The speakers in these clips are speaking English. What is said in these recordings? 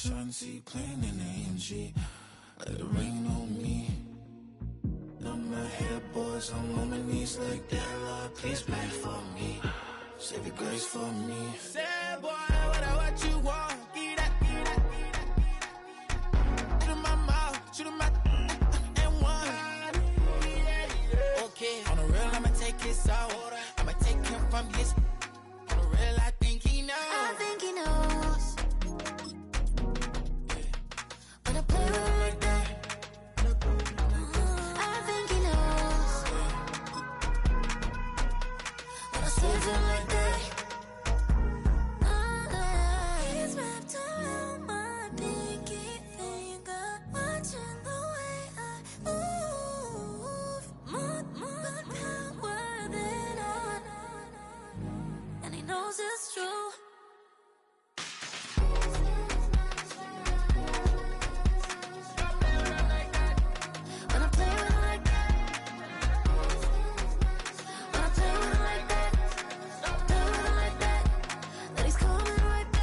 Shanti playing in AMG. Let it rain on me. On my head, boys, I'm on my knees like that. Lord, please pray for me. Save your grace for me. Say, boy, what you want? Give that. Shoot in my mouth, shoot in my and one. Okay, on the real, I'ma take his out. I'ma take him from his. On the real, I think he knows. I think he knows. When I play with him like that. I think he knows. When I save him like that. He's wrapped around my pinky finger, watching the way I move. More power than on. And he knows it's true. When I play with him like that. When I play with him like that. Play with him like that. That he's coming right back.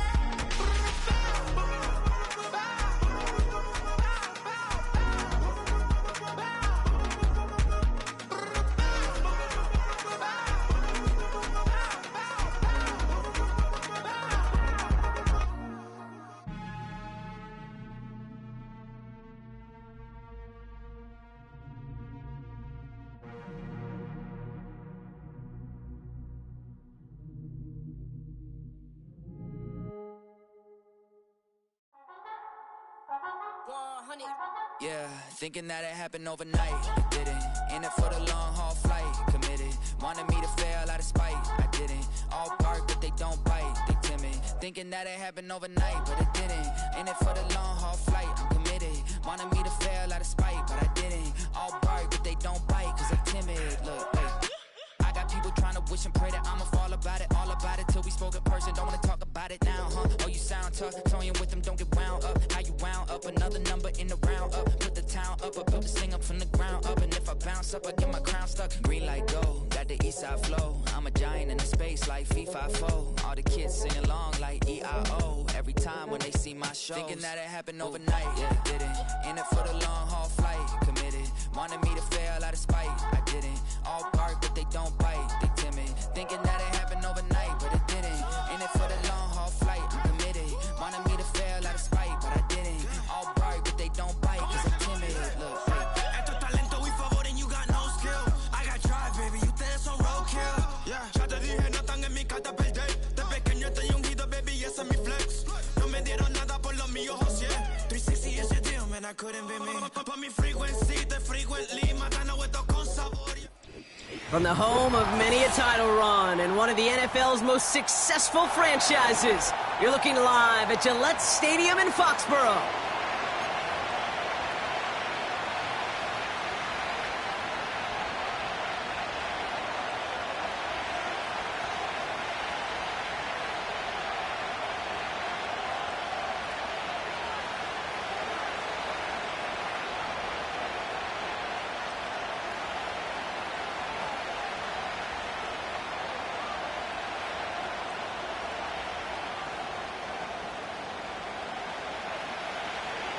Yeah, thinking that it happened overnight. I didn't. In it for the long haul flight. Committed. Wanted me to fail out of spite. I didn't. All bark, but they don't bite. They timid. Thinking that it happened overnight, but it didn't. In it for the long haul flight. I'm committed. Wanted me to fail out of spite, but I didn't. All bark, but they don't bite, cause I'm timid. Look, hey. I got people trying to wish and pray that I'ma fall about it, all about it till we spoke in person. Don't wanna talk about it now, huh? Oh, you sound tough, toying with them, don't get wound up. How you wound up? Another number in the round up. Put the town up, I built this thing up from the ground up. And if I bounce up, I get my crown stuck. Green light go, got the east side flow. I'm a giant in the space like FIFA4. All the kids sing along like EIO. Every time when they see my show, thinking that it happened overnight, yeah, it didn't. In it for the long haul flight, committed. Wanted me to fail out of spite, I didn't. All bark, but they don't bite, they timid. Thinking that it happened overnight, but it didn't. In it for the long haul flight, I'm committed. Wanted me to fail out of spite, but I didn't. All bark, but they don't bite, cause I'm timid. Look, hey. Esto es talento, we favor and you got no skill. I got drive, baby, ustedes son roadkill. Yeah, ya te dije, no están en mi carta perder. De pequeño estoy ungido, baby, y ese es mi flex. No me dieron nada por lo mío, José. 360 is your deal, man, I couldn't be me. Pa' mi frequency, te frequently, matando esto con sabor. From the home of many a title run and one of the NFL's most successful franchises, you're looking live at Gillette Stadium in Foxborough.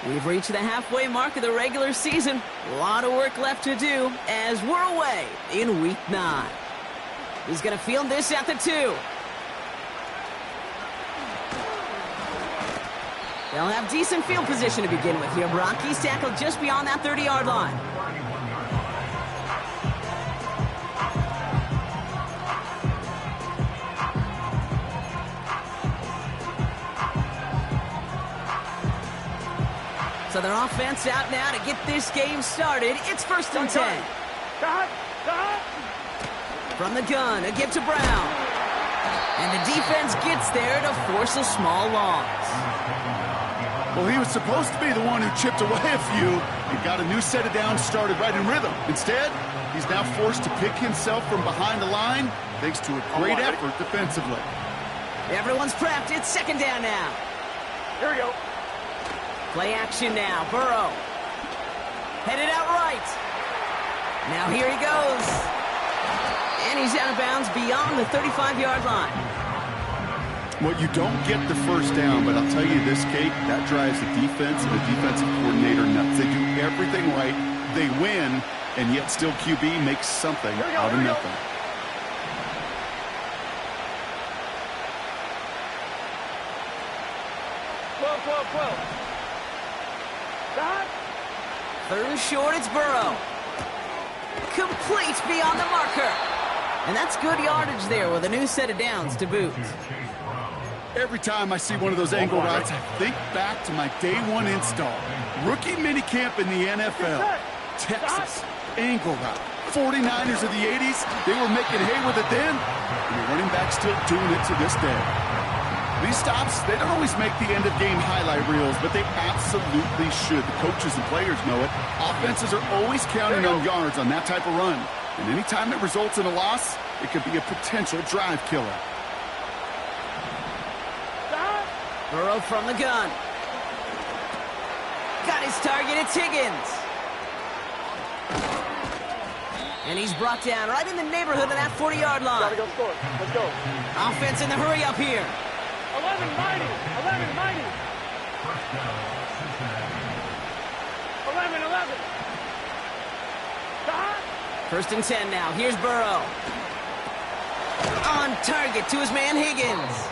We've reached the halfway mark of the regular season. A lot of work left to do as we're away in Week 9. He's going to field this at the 2. They'll have decent field position to begin with here. Brock, he's tackled just beyond that 30-yard line. So their offense out now to get this game started. It's 1st and 10. From the gun, a give to Brown. And the defense gets there to force a small loss. Well, he was supposed to be the one who chipped away a few and got a new set of downs started right in rhythm. Instead, he's now forced to pick himself from behind the line thanks to a great effort defensively. Everyone's prepped. It's 2nd down now. Here we go. Play action now. Burrow. Headed out right. Now here he goes. And he's out of bounds beyond the 35-yard line. Well, you don't get the first down, but I'll tell you this, Kate, that drives the defense and the defensive coordinator nuts. They do everything right, they win, and yet still QB makes something out of nothing. Third and short, it's Burrow. Complete beyond the marker. And that's good yardage there with a new set of downs to boot. Every time I see one of those angle routes, I think back to my day one install. Rookie minicamp in the NFL. Texas, angle route. 49ers of the 80s, they were making hay with it then, and the running back's still doing it to this day. These stops, they don't always make the end-of-game highlight reels, but they absolutely should. The coaches and players know it. Offenses are always counting on yards on that type of run. And anytime it results in a loss, it could be a potential drive killer. Burrow from the gun. Got his target, it's Higgins. And he's brought down right in the neighborhood of that 40-yard line. Gotta go score. Let's go. Offense in the hurry up here. 11 mighty. 11 mighty. 11. First and 10 now. Here's Burrow. On target to his man Higgins.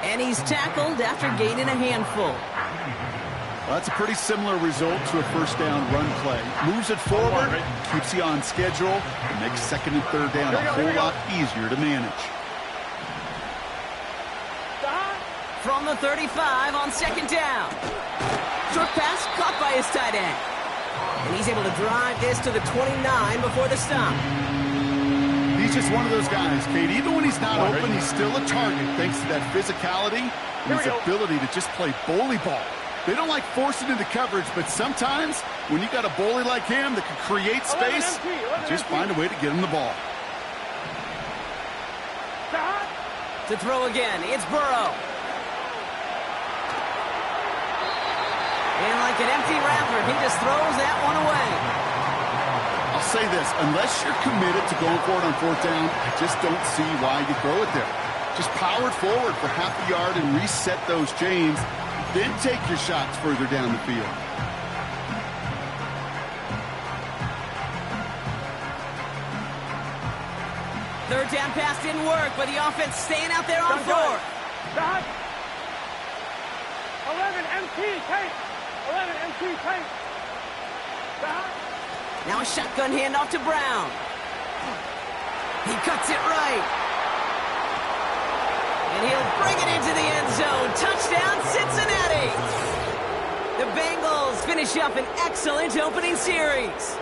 And he's tackled after gaining a handful. Well, that's a pretty similar result to a first down run play. Moves it forward, keeps you on schedule, and makes second and third down a whole lot easier to manage. From the 35 on second down. Short pass caught by his tight end. And he's able to drive this to the 29 before the stop. He's just one of those guys, Kate. Even when he's not open, he's still a target thanks to that physicality and his ability to just play bully ball. They don't like forcing into coverage, but sometimes when you got a bully like him that can create space, just find a way to get him the ball. To throw again, it's Burrow. And like an empty wrapper, he just throws that one away. I'll say this, unless you're committed to going for it on fourth down, I just don't see why you throw it there. Just power it forward for half a yard and reset those chains. Then take your shots further down the field. Third down pass didn't work, but the offense staying out there on fourth. 11 MT, Kate. 11 MT, Kate. Now a shotgun handoff to Brown. He cuts it right. And he'll bring it into the end zone. Touchdown, Cincinnati. The Bengals finish up an excellent opening series.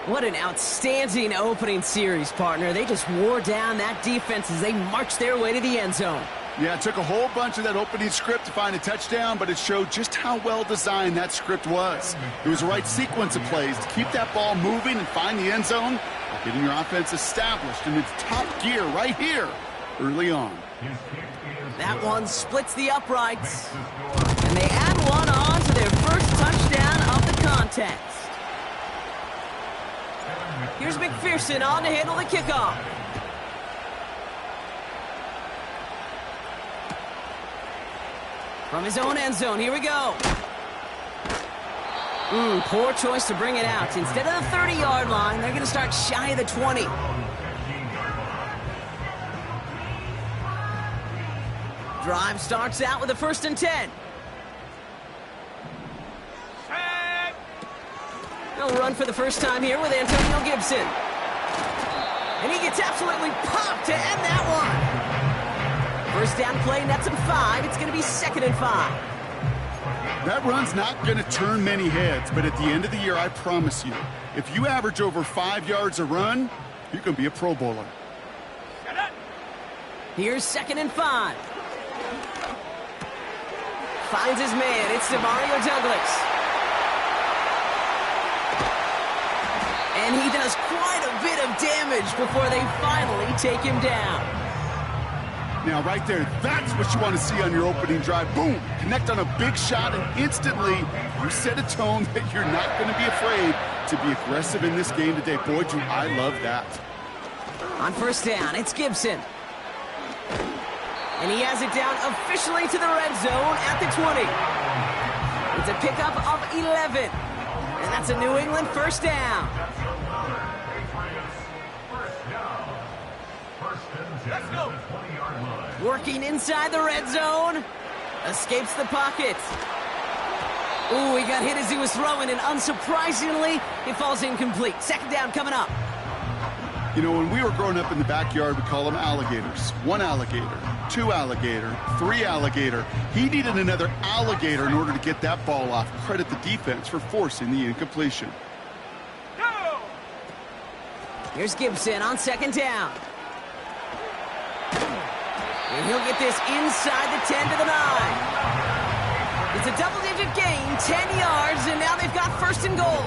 What an outstanding opening series, partner. They just wore down that defense as they marched their way to the end zone. Yeah, it took a whole bunch of that opening script to find a touchdown, but it showed just how well designed that script was. It was the right sequence of plays to keep that ball moving and find the end zone, getting your offense established in its top gear right here early on. That one splits the uprights. And they add one on to their first touchdown of the contest. Here's McPherson on to handle the kickoff. From his own end zone, here we go. Poor choice to bring it out. Instead of the 30-yard line, they're going to start shy of the 20. Drive starts out with a first and 10. He'll run for the first time here with Antonio Gibson. And he gets absolutely popped to end that one. First down play, nets him 5. It's going to be 2nd and 5. That run's not going to turn many heads, but at the end of the year, I promise you, if you average over 5 yards a run, you're going to be a Pro Bowler. Here's 2nd and 5. Finds his man. It's DeMario Douglas. And he does quite a bit of damage before they finally take him down. Now, right there, that's what you want to see on your opening drive. Boom! Connect on a big shot, and instantly you set a tone that you're not going to be afraid to be aggressive in this game today. Boy, do I love that. On first down, it's Gibson. And he has it down officially to the red zone at the 20. It's a pickup of 11. And that's a New England first down. Let's go. Working inside the red zone. Escapes the pocket. Ooh, he got hit as he was throwing, and unsurprisingly, it falls incomplete. Second down coming up. You know, when we were growing up in the backyard, we call them alligators. 1 alligator, 2 alligator, 3 alligator. He needed another alligator in order to get that ball off. Credit the defense for forcing the incompletion. Go! Here's Gibson on second down. And he'll get this inside the 10 to the 9. It's a double-digit gain, 10 yards, and now they've got first and goal.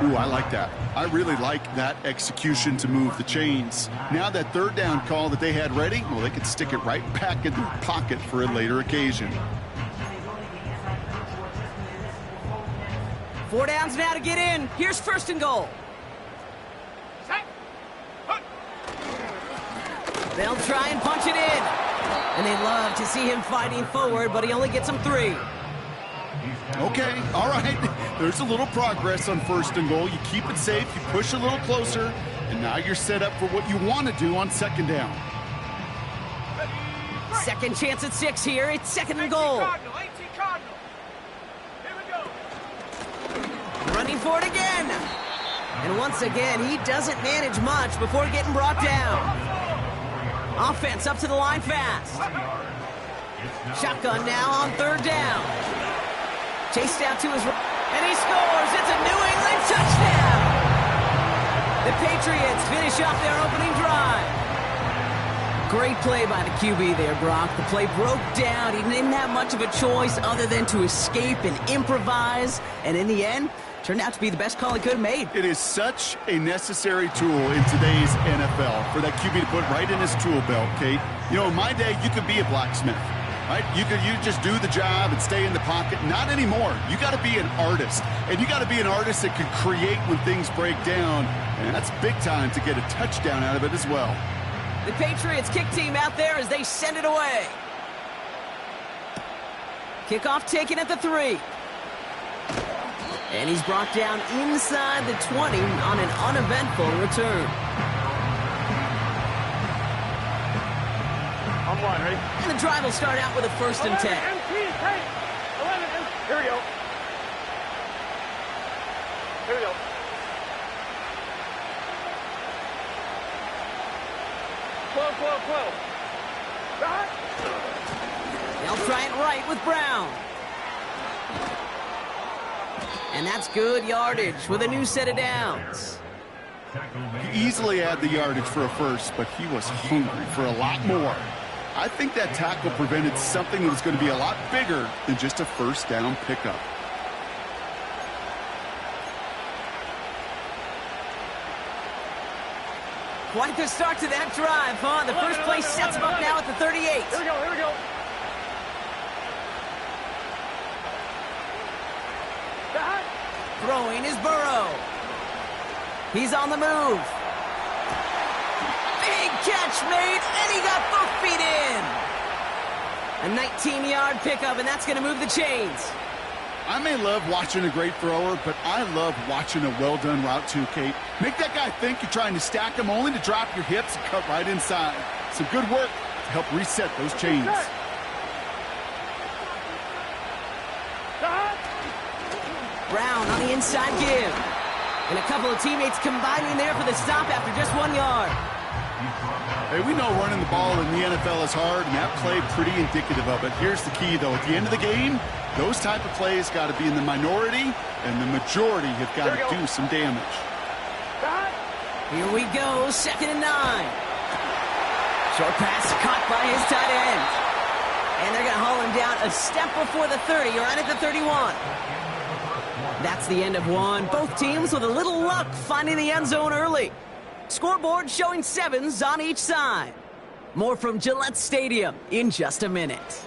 Ooh, I like that. I really like that execution to move the chains. Now that third down call that they had ready, well, they could stick it right back in their pocket for a later occasion. 4 downs now to get in. Here's first and goal. Set. Put. They'll try and punch it in. And they love to see him fighting forward, but he only gets them 3. Okay, all right. There's a little progress on first and goal. You keep it safe, you push a little closer, and now you're set up for what you want to do on second down. Second chance at 6 here. It's second and goal. 18 Cardinal. Here we go. Running for it again. And once again, he doesn't manage much before getting brought down. Offense up to the line fast. Shotgun now on third down. Chased out to his right, and he scores. It's a New England touchdown. The Patriots finish off their opening drive. Great play by the QB there, Brock. The play broke down. He didn't have much of a choice other than to escape and improvise. And in the end, turned out to be the best call he could have made. It is such a necessary tool in today's NFL for that QB to put right in his tool belt, Kate. You know, in my day, you could be a blacksmith, right? You just do the job and stay in the pocket. Not anymore. You got to be an artist, and you got to be an artist that can create when things break down, and that's big time to get a touchdown out of it as well. The Patriots kick team out there as they send it away. Kickoff taken at the 3. And he's brought down inside the 20 on an uneventful return. On one, ready? And the drive will start out with a first and 10. MT, take. 11 MT. Here we go. Here we go. Close. Right. They'll try it right with Brown. And that's good yardage with a new set of downs. He easily had the yardage for a first, but he was hungry for a lot more. I think that tackle prevented something that was going to be a lot bigger than just a first down pickup. Quite the start to that drive, huh? The first play sets him up now at the 38. Here we go. Throwing is Burrow. He's on the move. Big catch made, and he got both feet in. A 19-yard pickup, and that's going to move the chains. I may love watching a great thrower, but I love watching a well-done route too, Kate. Make that guy think you're trying to stack him only to drop your hips and cut right inside. Some good work to help reset those chains. Brown on the inside give. And a couple of teammates combining there for the stop after just 1 yard. Hey, we know running the ball in the NFL is hard, and that play pretty indicative of it. Here's the key, though. At the end of the game, those type of plays got to be in the minority, and the majority have got to do some damage. Here we go, 2nd and 9. Short pass caught by his tight end. And they're going to haul him down a step before the 30, right at the 31. That's the end of one. Both teams with a little luck finding the end zone early. Scoreboard showing 7s on each side. More from Gillette Stadium in just a minute.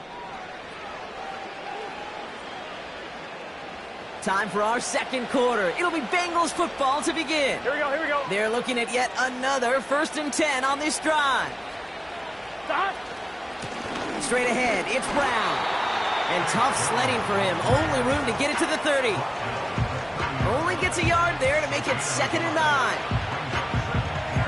Time for our second quarter. It'll be Bengals football to begin. Here we go. They're looking at yet another 1st and 10 on this drive. Stop. straight ahead. It's Brown. And tough sledding for him. Only room to get it to the 30. Only gets a yard there to make it 2nd and 9.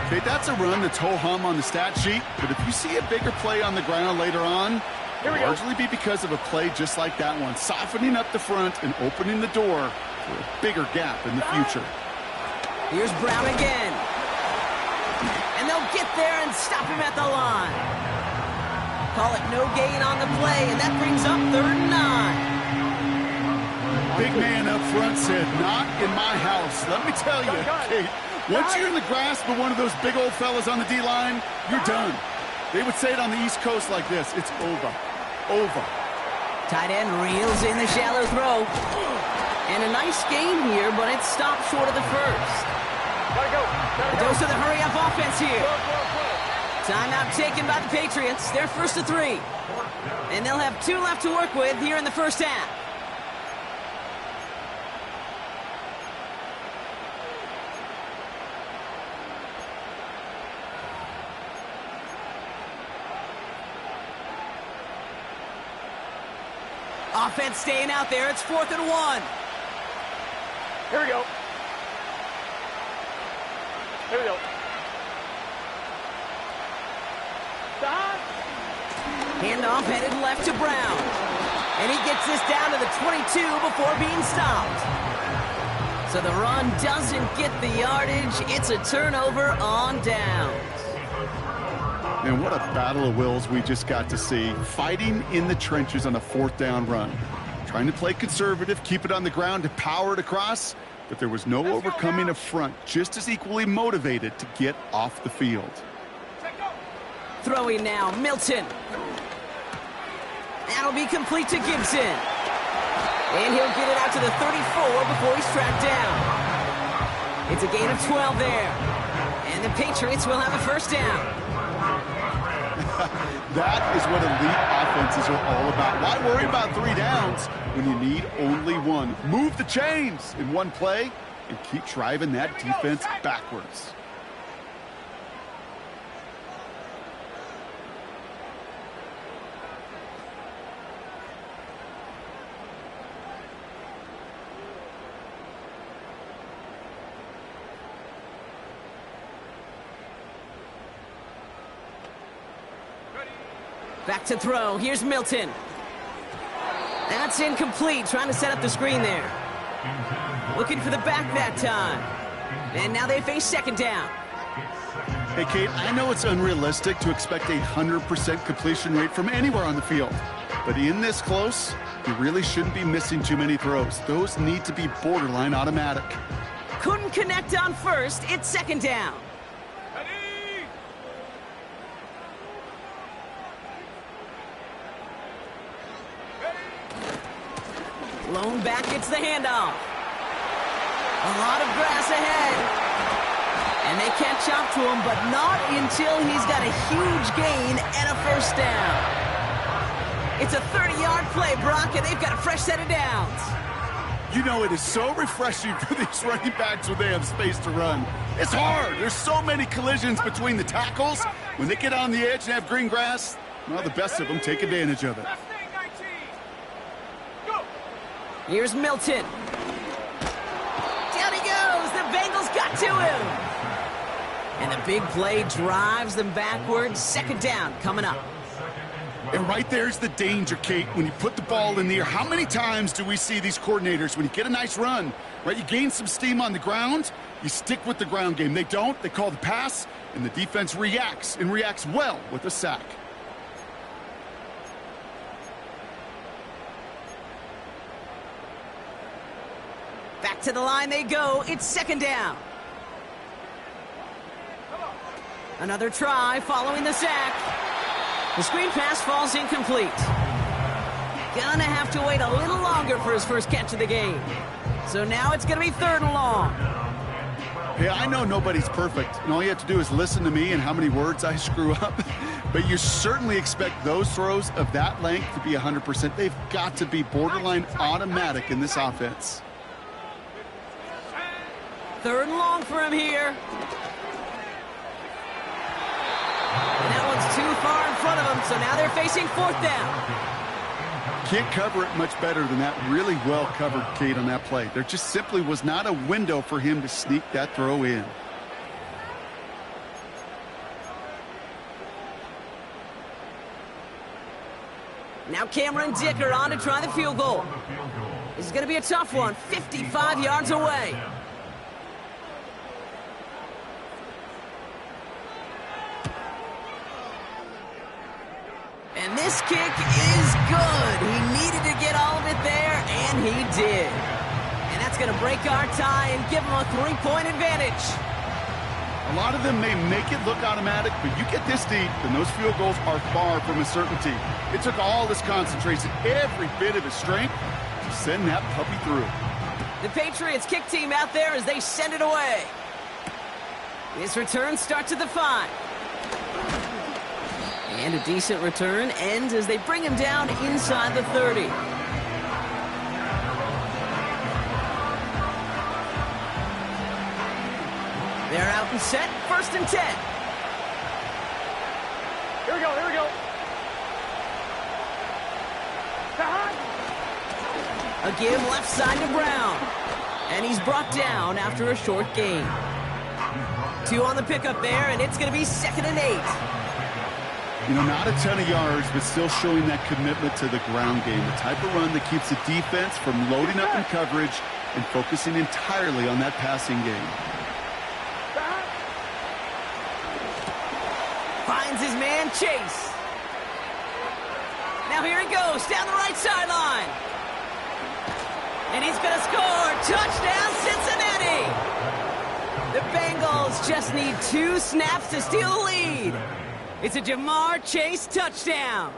Okay, that's a run that's ho-hum on the stat sheet, but if you see a bigger play on the ground later on, it'll largely be because of a play just like that one, softening up the front and opening the door for a bigger gap in the future. Here's Brown again. And they'll get there and stop him at the line. Call it no gain on the play, and that brings up 3rd and 9. Big man up front said, not in my house. Let me tell you, Kate, once you're in the grasp of one of those big old fellas on the D-line, you're done. They would say it on the East Coast like this, it's over. Over. Tight end reels in the shallow throw. And a nice gain here, but it stopped short of the first. A dose of the hurry-up offense here. Timeout taken by the Patriots. They're 1st to 3. And they'll have 2 left to work with here in the first half. Offense staying out there. It's 4th and 1. Here we go. Here we go. Stop. Handoff headed left to Brown. And he gets this down to the 22 before being stopped. So the run doesn't get the yardage. It's a turnover on downs. And what a battle of wills we just got to see. Fighting in the trenches on a 4th down run. Trying to play conservative, keep it on the ground to power it across, but there was no overcoming a front just as equally motivated to get off the field. Throwing now, Milton. That'll be complete to Gibson. And he'll get it out to the 34 before he's tracked down. It's a gain of 12 there. And the Patriots will have a 1st down. That is what elite offenses are all about. Why worry about 3 downs when you need only 1? Move the chains in one play and keep driving that defense backwards. Back to throw. Here's Milton. That's incomplete. Trying to set up the screen there. Looking for the back that time. And now they face 2nd down. Hey, Kate, I know it's unrealistic to expect a 100% completion rate from anywhere on the field. But in this close, you really shouldn't be missing too many throws. Those need to be borderline automatic. Couldn't connect on 1st. It's 2nd down. Lone back gets the handoff. A lot of grass ahead. And they catch up to him, but not until he's got a huge gain and a 1st down. It's a 30-yard play, Brock, and they've got a fresh set of downs. You know, it is so refreshing for these running backs when they have space to run. It's hard. There's so many collisions between the tackles. When they get on the edge and have green grass, well, the best of them take advantage of it. Here's Milton. Down he goes. The Bengals got to him. And the big play drives them backwards. 2nd down coming up. And right there's the danger, Kate, when you put the ball in the air. How many times do we see these coordinators, when you get a nice run, right, you gain some steam on the ground, you stick with the ground game. They don't. They call the pass, and the defense reacts, and reacts well with a sack. Back to the line they go. It's 2nd down. Another try following the sack. The screen pass falls incomplete. Gonna have to wait a little longer for his first catch of the game. So now it's gonna be 3rd and long. Hey, I know nobody's perfect, and all you have to do is listen to me and how many words I screw up. But you certainly expect those throws of that length to be 100%. They've got to be borderline automatic in this offense. 3rd and long for him here. And that one's too far in front of them, so now they're facing fourth down. Can't cover it much better than that. Really well covered, Kate, on that play. There just simply was not a window for him to sneak that throw in. Now Cameron Dicker on to try the field goal. This is going to be a tough one, 55 yards away. And this kick is good. He needed to get all of it there, and he did. And that's going to break our tie and give him a 3-point advantage. A lot of them may make it look automatic, but you get this deep, and those field goals are far from a certainty. It took all his concentration, every bit of his strength, to send that puppy through. The Patriots kick team out there as they send it away. This return starts at the 5. And a decent return ends as they bring him down inside the 30. They're out and set, 1st and 10. Here we go, here we go. A give left side to Brown. And he's brought down after a short gain. 2 on the pickup there, and it's going to be 2nd and 8. You know, not a ton of yards, but still showing that commitment to the ground game. The type of run that keeps the defense from loading up in coverage and focusing entirely on that passing game. Finds his man, Chase. Now here he goes, down the right sideline. And he's going to score. Touchdown, Cincinnati. The Bengals just need 2 snaps to steal the lead. It's a Jamar Chase touchdown.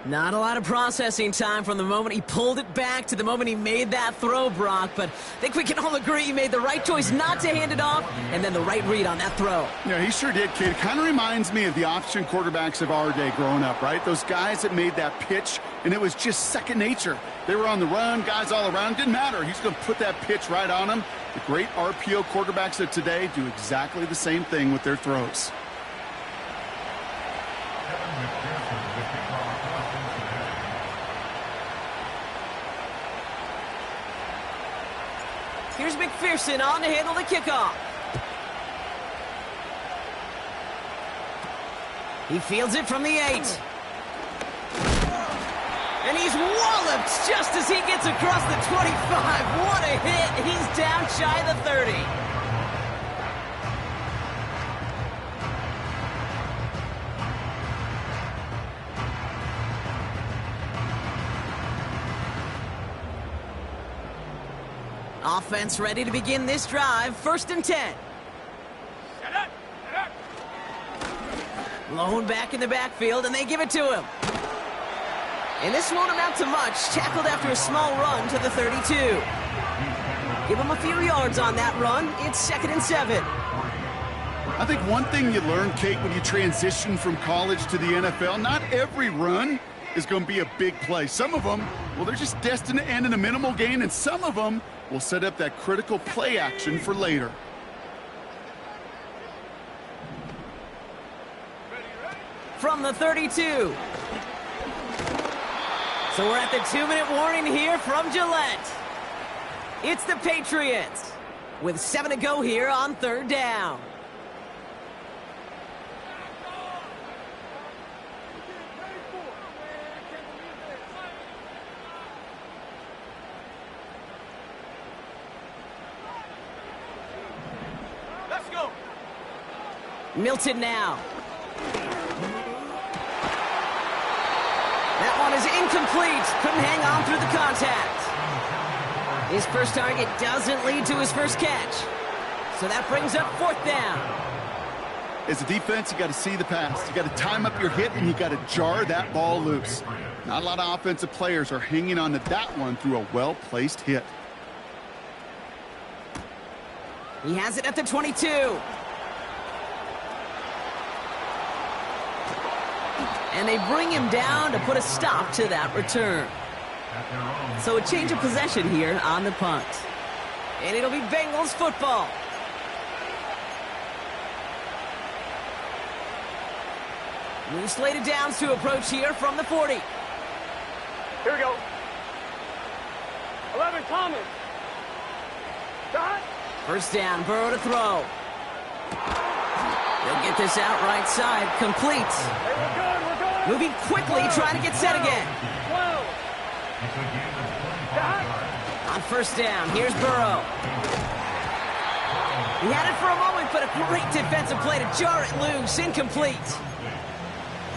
Not a lot of processing time from the moment he pulled it back to the moment he made that throw, Brock, but I think we can all agree he made the right choice not to hand it off, and then the right read on that throw. Yeah, he sure did, kid. It kind of reminds me of the option quarterbacks of our day growing up, right? Those guys that made that pitch, and it was just second nature. They were on the run, guys all around. Didn't matter. He's going to put that pitch right on them. The great RPO quarterbacks of today do exactly the same thing with their throws. Here's McPherson on to handle the kickoff. He fields it from the 8. And he's walloped just as he gets across the 25. What a hit. He's down shy of the 30. Offense ready to begin this drive. 1st and 10. Lone back in the backfield, and they give it to him. And this won't amount to much. Tackled after a small run to the 32. Give him a few yards on that run. It's 2nd and 7. I think one thing you learn, Kate, when you transition from college to the NFL, not every run is going to be a big play. Some of them, well, they're just destined to end in a minimal gain, and some of them will set up that critical play action for later. From the 32. So we're at the 2-minute warning here from Gillette. It's the Patriots with 7 to go here on 3rd down. Let's go. Milton now. That one is incomplete. Couldn't hang on through the contact. His first target doesn't lead to his first catch. So that brings up 4th down. As a defense, you got to see the pass. You got to time up your hit, and you got to jar that ball loose. Not a lot of offensive players are hanging on to that one through a well-placed hit. He has it at the 22. And they bring him down to put a stop to that return. So a change of possession here on the punt. And it'll be Bengals football. New slated downs to approach here from the 40. Here we go. 11, Thomas. Shot. First down, Burrow to throw. They'll get this out right side, complete. Hey, we're good. Moving quickly, trying to get set again. 12. Shot. On first down, here's Burrow. He had it for a moment, but a great defensive play to jar it loose, incomplete.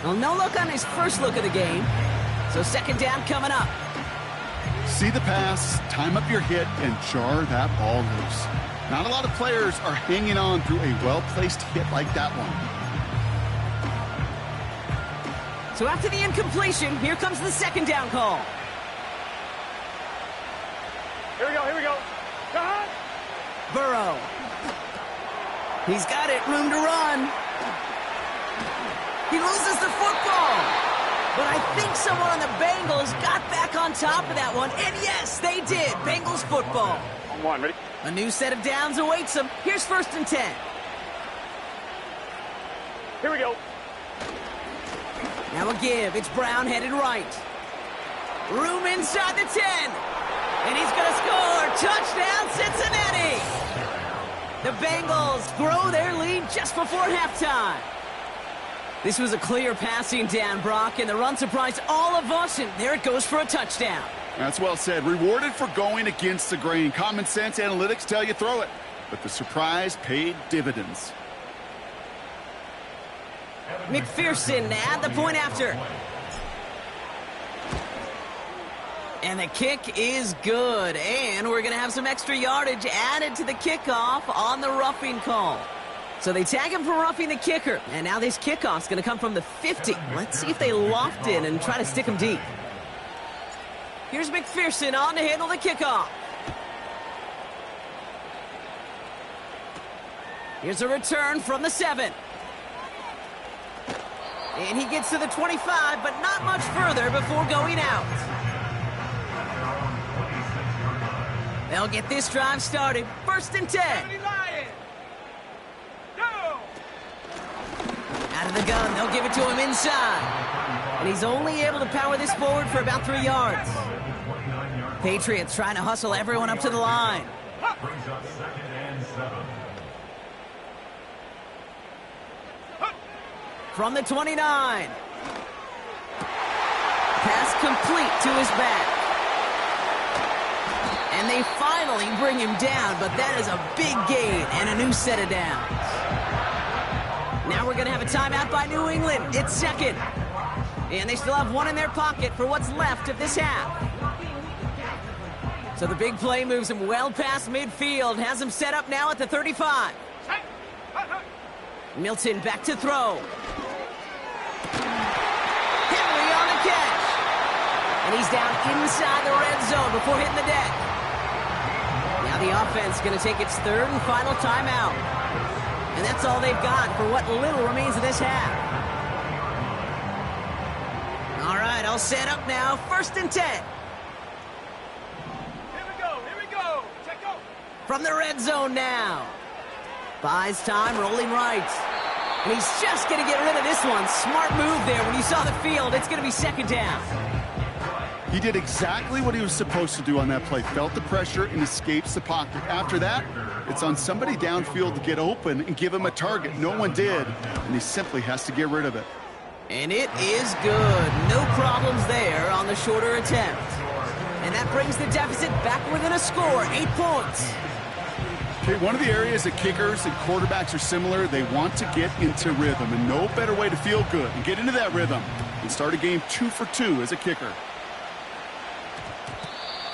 Well, no look on his first look of the game, so second down coming up. See the pass, time up your hit, and jar that ball loose. Not a lot of players are hanging on through a well-placed hit like that one. So after the incompletion, here comes the second down call. Here we go. Shot. Burrow. He's got it, room to run. He loses the football. But I think someone on the Bengals got back on top of that one. And yes, they did. Bengals football. On one, ready? A new set of downs awaits them. Here's first and 10. Here we go. Now a give. It's Brown headed right. Room inside the 10. And he's going to score. Touchdown, Cincinnati. The Bengals grow their lead just before halftime. This was a clear passing down, Brock, and the run surprised all of us, and there it goes for a touchdown. That's well said. Rewarded for going against the grain. Common sense analytics tell you throw it. But the surprise paid dividends. McPherson at the point after. And the kick is good. And we're going to have some extra yardage added to the kickoff on the roughing call. So they tag him for roughing the kicker. And now this kickoff's going to come from the 50. Let's see if they loft in and try to stick him deep. Here's McPherson on to handle the kickoff. Here's a return from the 7. And he gets to the 25, but not much further before going out. They'll get this drive started. First and 10. Out of the gun, they'll give it to him inside. And he's only able to power this forward for about 3 yards. Patriots trying to hustle everyone up to the line. From the 29. Pass complete to his back. And they finally bring him down, but that is a big gain and a new set of downs. Now we're going to have a timeout by New England. It's second. And they still have one in their pocket for what's left of this half. So the big play moves him well past midfield. Has him set up now at the 35. Milton back to throw. Henry on the catch. And he's down inside the red zone before hitting the deck. Now the offense going to take its third and final timeout. And that's all they've got for what little remains of this half. All right, all set up now. First and 10. Here we go. Check out. From the red zone now. Buys time, rolling right. And he's just going to get rid of this one. Smart move there. When you saw the field, it's going to be second down. He did exactly what he was supposed to do on that play. Felt the pressure and escapes the pocket. After that, it's on somebody downfield to get open and give him a target. No one did, and he simply has to get rid of it. And it is good. No problems there on the shorter attempt. And that brings the deficit back within a score, 8 points. Okay, one of the areas that kickers and quarterbacks are similar, they want to get into rhythm, and no better way to feel good and get into that rhythm than start a game 2 for 2 as a kicker.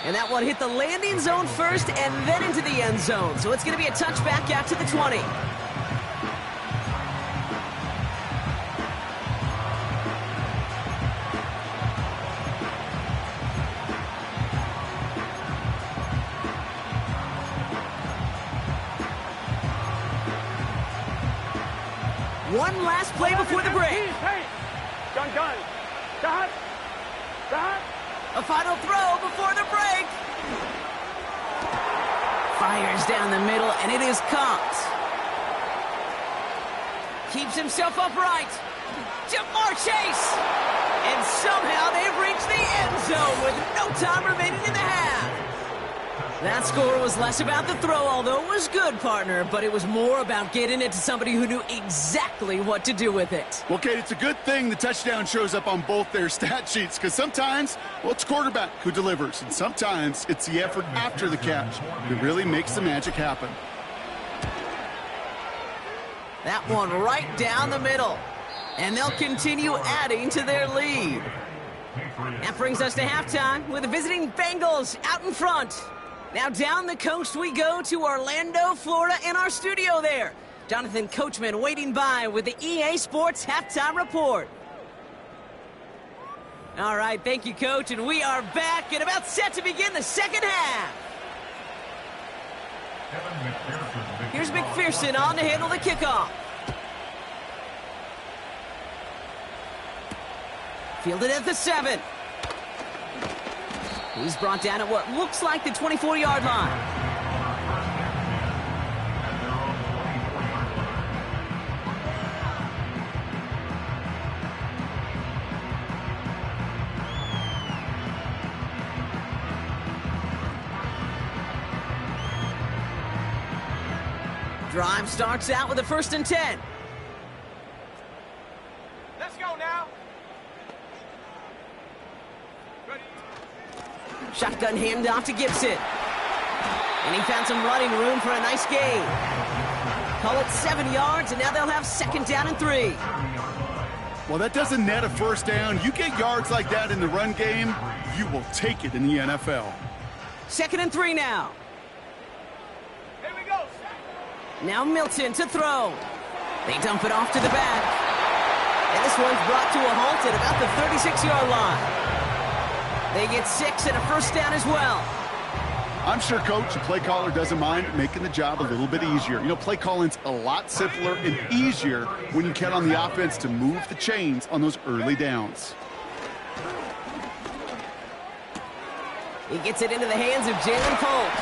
And that one hit the landing zone first and then into the end zone. So it's going to be a touchback out to the 20. One last play before the break. Gun. Shot. A final throw before the break. Fires down the middle, and it is caught. Keeps himself upright. Ja'Marr Chase! And somehow they've reached the end zone with no time remaining in the half. That score was less about the throw, although it was good, partner, but it was more about getting it to somebody who knew exactly what to do with it. Well, Kate, it's a good thing the touchdown shows up on both their stat sheets, because sometimes, well, it's quarterback who delivers, and sometimes it's the effort after the catch that really makes the magic happen. That one right down the middle. And they'll continue adding to their lead. That brings us to halftime with the visiting Bengals out in front. Now down the coast we go to Orlando, Florida, in our studio there. Jonathan Coachman waiting by with the EA Sports Halftime Report. All right, thank you, Coach, and we are back and about set to begin the second half. Here's McPherson on to handle the kickoff. Fielded at the 7. He's brought down at what looks like the 24-yard line. Drive starts out with a 1st and 10. Let's go now. Shotgun handoff to Gibson. And he found some running room for a nice gain. Call it 7 yards, and now they'll have 2nd down and 3. Well, that doesn't net a 1st down. You get yards like that in the run game, you will take it in the NFL. 2nd and 3 now. Here we go. Now Milton to throw. They dump it off to the back. And this one's brought to a halt at about the 36-yard line. They get 6 and a 1st down as well. I'm sure, Coach, the play caller doesn't mind making the job a little bit easier. You know, play calling's a lot simpler and easier when you count on the offense to move the chains on those early downs. He gets it into the hands of Jalen Polk.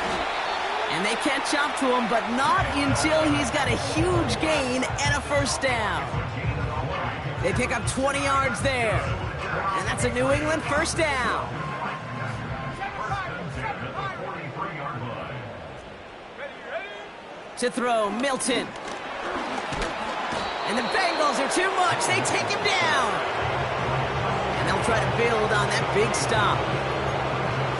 And they catch up to him, but not until he's got a huge gain and a 1st down. They pick up 20 yards there. And that's a New England 1st down. To throw, Milton. And the Bengals are too much. They take him down. And they'll try to build on that big stop.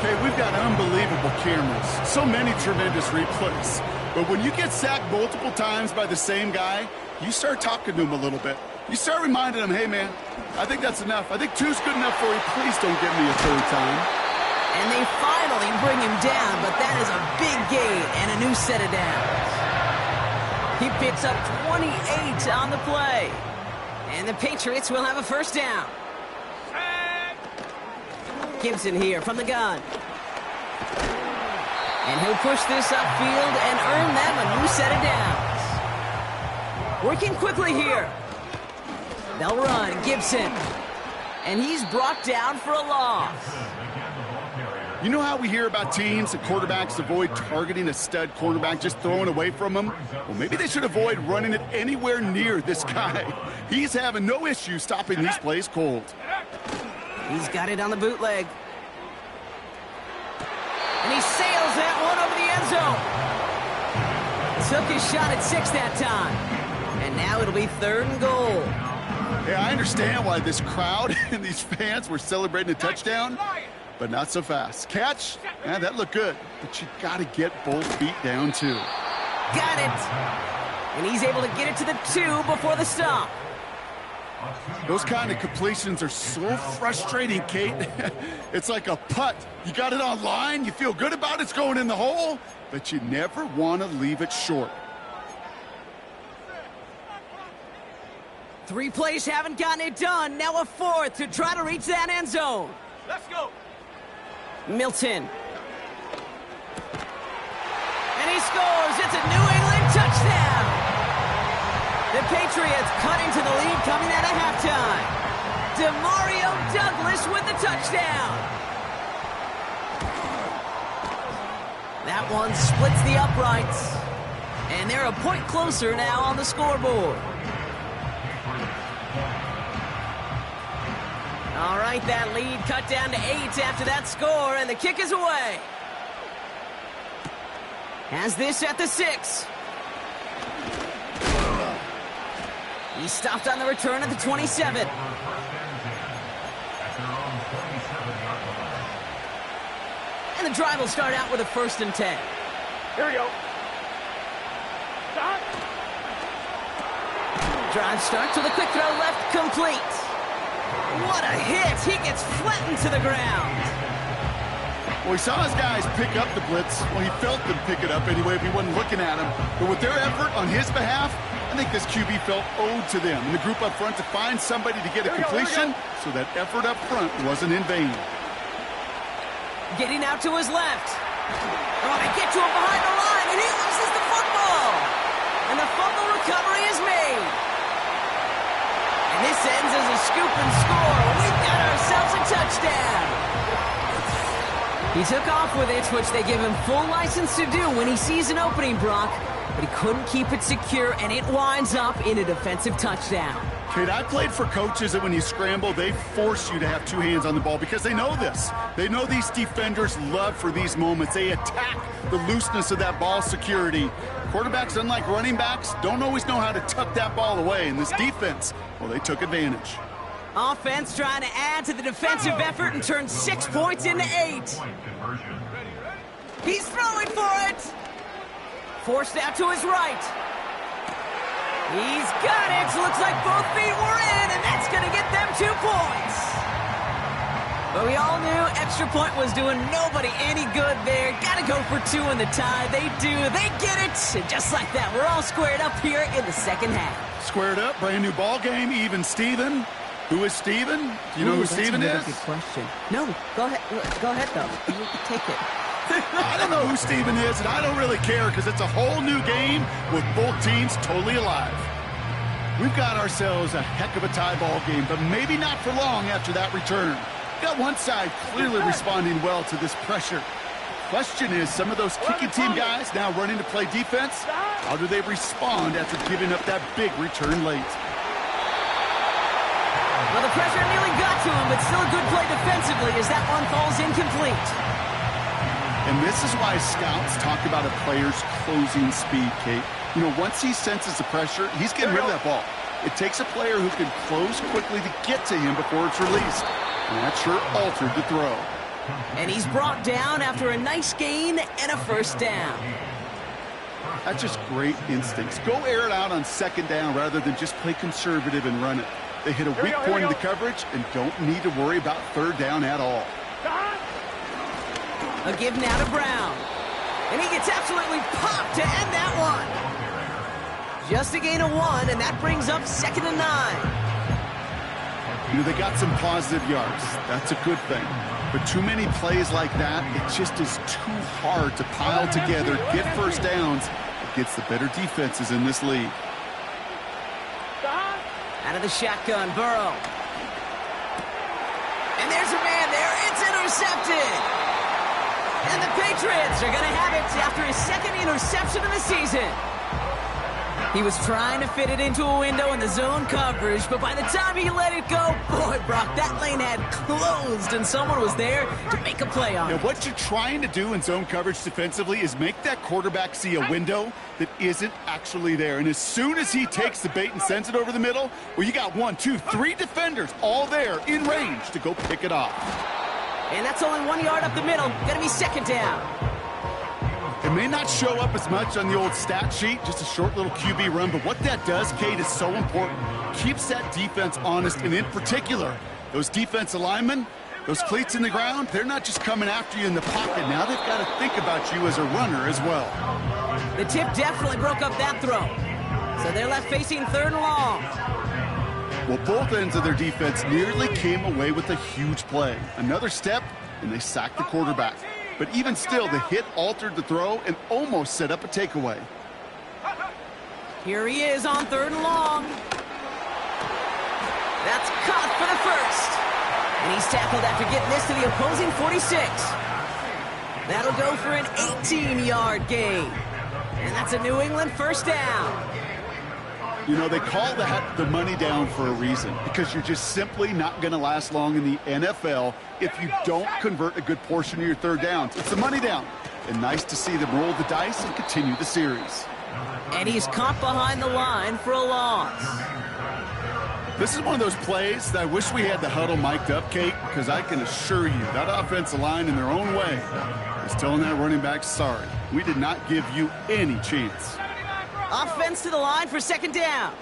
Okay, we've got unbelievable cameras. So many tremendous replays. But when you get sacked multiple times by the same guy, you start talking to him a little bit. You start reminding him, hey, man, I think that's enough. I think 2's good enough for you. Please don't give me a 3rd time. And they finally bring him down, but that is a big gain and a new set of downs. He picks up 28 on the play. And the Patriots will have a 1st down. Gibson here from the gun. And he'll push this upfield and earn them a new set of downs. Working quickly here. They'll run, Gibson. And he's brought down for a loss. You know how we hear about teams and quarterbacks avoid targeting a stud cornerback, just throwing away from him? Well, maybe they should avoid running it anywhere near this guy. He's having no issue stopping these plays cold. He's got it on the bootleg. And he sails that one over the end zone. Took his shot at 6 that time. And now it'll be 3rd and goal. Hey, I understand why this crowd and these fans were celebrating a touchdown, but not so fast. Catch, that looked good, but you got to get both feet down too. Got it. And he's able to get it to the 2 before the stop. Those kind of completions are so frustrating, Kate. It's like a putt. You got it on line, you feel good about it's going in the hole, but you never want to leave it short. 3 plays haven't gotten it done. Now a 4th to try to reach that end zone. Let's go. Milton. And he scores. It's a New England touchdown. The Patriots cut into the lead coming out of halftime. Demario Douglas with the touchdown. That one splits the uprights. And they're a point closer now on the scoreboard. All right, that lead cut down to 8 after that score, and the kick is away. Has this at the 6. He's stopped on the return at the 27. And the drive will start out with a 1st and 10. Here we go. Stop. Drive starts with a quick throw left, complete. What a hit! He gets flattened to the ground. Well, he saw his guys pick up the blitz. Well, he felt them pick it up anyway if he wasn't looking at him. But with their effort on his behalf, I think this QB felt owed to them and the group up front to find somebody to get a completion, so that effort up front wasn't in vain. Getting out to his left. Oh, they get to him behind the line, and he loses the football. And the fumble recovery is made. And this ends as a scoop and score. We've got ourselves a touchdown. He took off with it, which they give him full license to do when he sees an opening, Brock. But he couldn't keep it secure, and it winds up in a defensive touchdown. Kate, I played for coaches that when you scramble, they force you to have 2 hands on the ball because they know this. They know these defenders love for these moments. They attack the looseness of that ball security. Quarterbacks, unlike running backs, don't always know how to tuck that ball away. And this defense, well, they took advantage. Offense trying to add to the defensive effort and turn 6 points into 8. He's throwing for it. Forced out to his right. He's got it. Looks like both feet were in, and that's going to get them 2 points. But we all knew extra point was doing nobody any good there. Got to go for 2 in the tie. They do. They get it. And just like that, we're all squared up here in the second half. Squared up, brand new ball game, even Steven. Who is Steven? Do you know who Steven is? That's a good question. No, go ahead. Go ahead, though. You take it. I don't know who Steven is, and I don't really care because it's a whole new game with both teams totally alive. We've got ourselves a heck of a tie ball game, but maybe not for long after that return. Got one side clearly responding well to this pressure. Question is, some of those kicking team guys now running to play defense, how do they respond after giving up that big return late? Well, the pressure nearly got to him, but still a good play defensively as that one falls incomplete. And this is why scouts talk about a player's closing speed, Kate. You know, once he senses the pressure, he's getting rid of that ball. It takes a player who can close quickly to get to him before it's released. And that sure altered the throw. And he's brought down after a nice gain and a 1st down. That's just great instincts. Go air it out on 2nd down rather than just play conservative and run it. They hit a weak point in the coverage and don't need to worry about 3rd down at all. A give now to Brown. And he gets absolutely popped to end that one. Just a gain of 1, and that brings up 2nd and 9. You know, they got some positive yards. That's a good thing. But too many plays like that, it just is too hard to pile together, get 1st downs against the better defenses in this league. Out of the shotgun, Burrow. And there's a man there. It's intercepted. And the Patriots are going to have it after his 2nd interception of the season. He was trying to fit it into a window in the zone coverage, but by the time he let it go, boy, Brock, that lane had closed, and someone was there to make a play on it. Now, what you're trying to do in zone coverage defensively is make that quarterback see a window that isn't actually there. And as soon as he takes the bait and sends it over the middle, well, you got 1, 2, 3 defenders all there in range to go pick it off. And that's only 1 yard up the middle. Going to be 2nd down. It may not show up as much on the old stat sheet, just a short little QB run, but what that does, Kate, is so important. Keeps that defense honest, and in particular, those defensive linemen, those cleats in the ground, they're not just coming after you in the pocket. Now they've got to think about you as a runner as well. The tip definitely broke up that throw. So they're left facing 3rd and long. Well, both ends of their defense nearly came away with a huge play. Another step, and they sacked the quarterback. But even still, the hit altered the throw and almost set up a takeaway. Here he is on 3rd and long. That's caught for the 1st. And he's tackled after getting this to the opposing 46. That'll go for an 18-yard gain. And that's a New England 1st down. You know, they call that the money down for a reason, because you're just simply not going to last long in the NFL if you don't convert a good portion of your third downs. It's the money down. And nice to see them roll the dice and continue the series. And he's caught behind the line for a loss. This is one of those plays that I wish we had the huddle mic'd up, Kate, because I can assure you that offensive line in their own way is telling that running back, sorry, we did not give you any chance. Offense to the line for second down.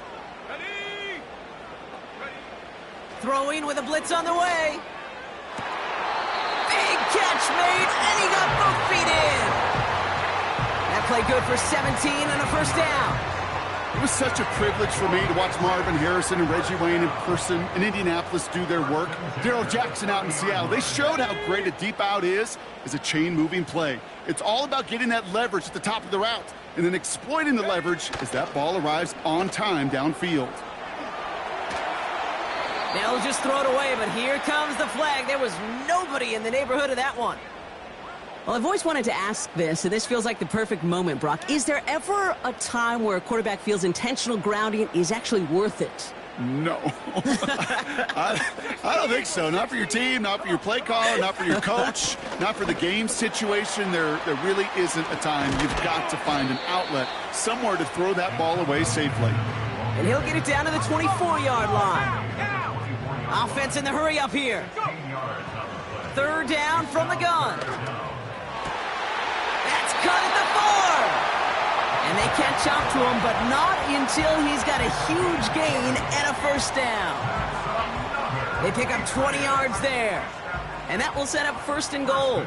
Throwing with a blitz on the way. Big catch made, and he got both feet in. That play good for 17 and a first down. It was such a privilege for me to watch Marvin Harrison and Reggie Wayne in person in Indianapolis do their work. Darrell Jackson out in Seattle. They showed how great a deep out is as a chain-moving play. It's all about getting that leverage at the top of the route and then exploiting the leverage as that ball arrives on time downfield. They'll just throw it away, but here comes the flag. There was nobody in the neighborhood of that one. Well, I've always wanted to ask this, and this feels like the perfect moment, Brock. Is there ever a time where a quarterback feels intentional grounding is actually worth it? No. I don't think so. Not for your team, not for your play caller, not for your coach, not for the game situation. There really isn't a time. You've got to find an outlet, somewhere to throw that ball away safely. And he'll get it down to the 24-yard line. Offense in the hurry up here. Third down from the gun. That's cut at the 4. And they catch up to him, but not until he's got a huge gain and a first down. They pick up 20 yards there. And that will set up first and goal.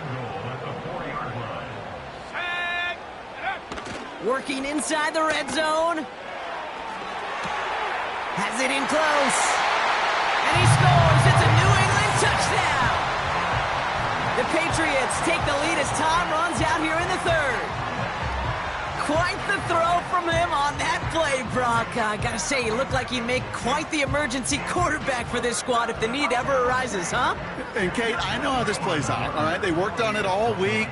Working inside the red zone. Has it in close. And he scores. It's a New England touchdown. The Patriots take the lead as time runs out here in the third. Quite the throw from him on that play, Brock. I gotta say, he looked like he'd make quite the emergency quarterback for this squad if the need ever arises, huh? And, Kate, I know how this plays out, all right? They worked on it all week.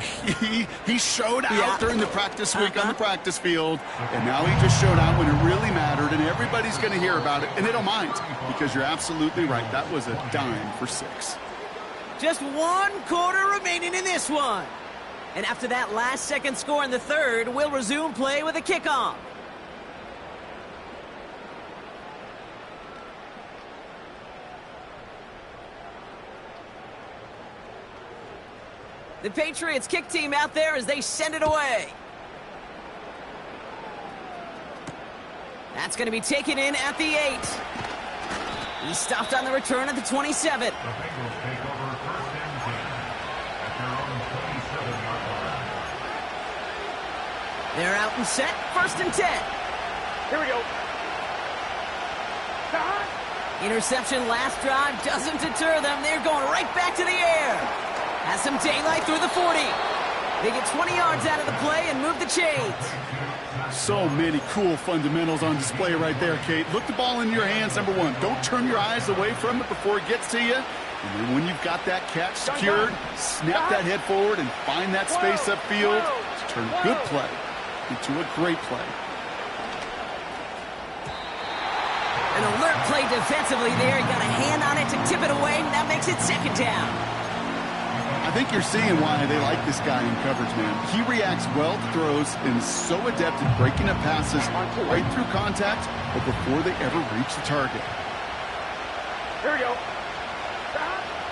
He showed out during the practice week on the practice field, and now he just showed out when it really mattered, and everybody's going to hear about it, and they don't mind, because you're absolutely right. That was a dime for 6. Just 1 quarter remaining in this one. And after that last-second score in the third, we'll resume play with a kickoff. The Patriots kick team out there as they send it away. That's going to be taken in at the 8. He stopped on the return at the 27. They're out and set, first and 10. Here we go. Interception last drive doesn't deter them. They're going right back to the air. Has some daylight through the 40. They get 20 yards out of the play and move the chains. So many cool fundamentals on display right there, Kate. Look the ball in your hands, number 1. Don't turn your eyes away from it before it gets to you. And then when you've got that catch secured, snap that head forward and find that space upfield to turn a good play into a great play. An alert play defensively there. Got a hand on it to tip it away, and that makes it second down. I think you're seeing why they like this guy in coverage, man. He reacts well to throws and is so adept at breaking up passes right through contact or before they ever reach the target. Here we go.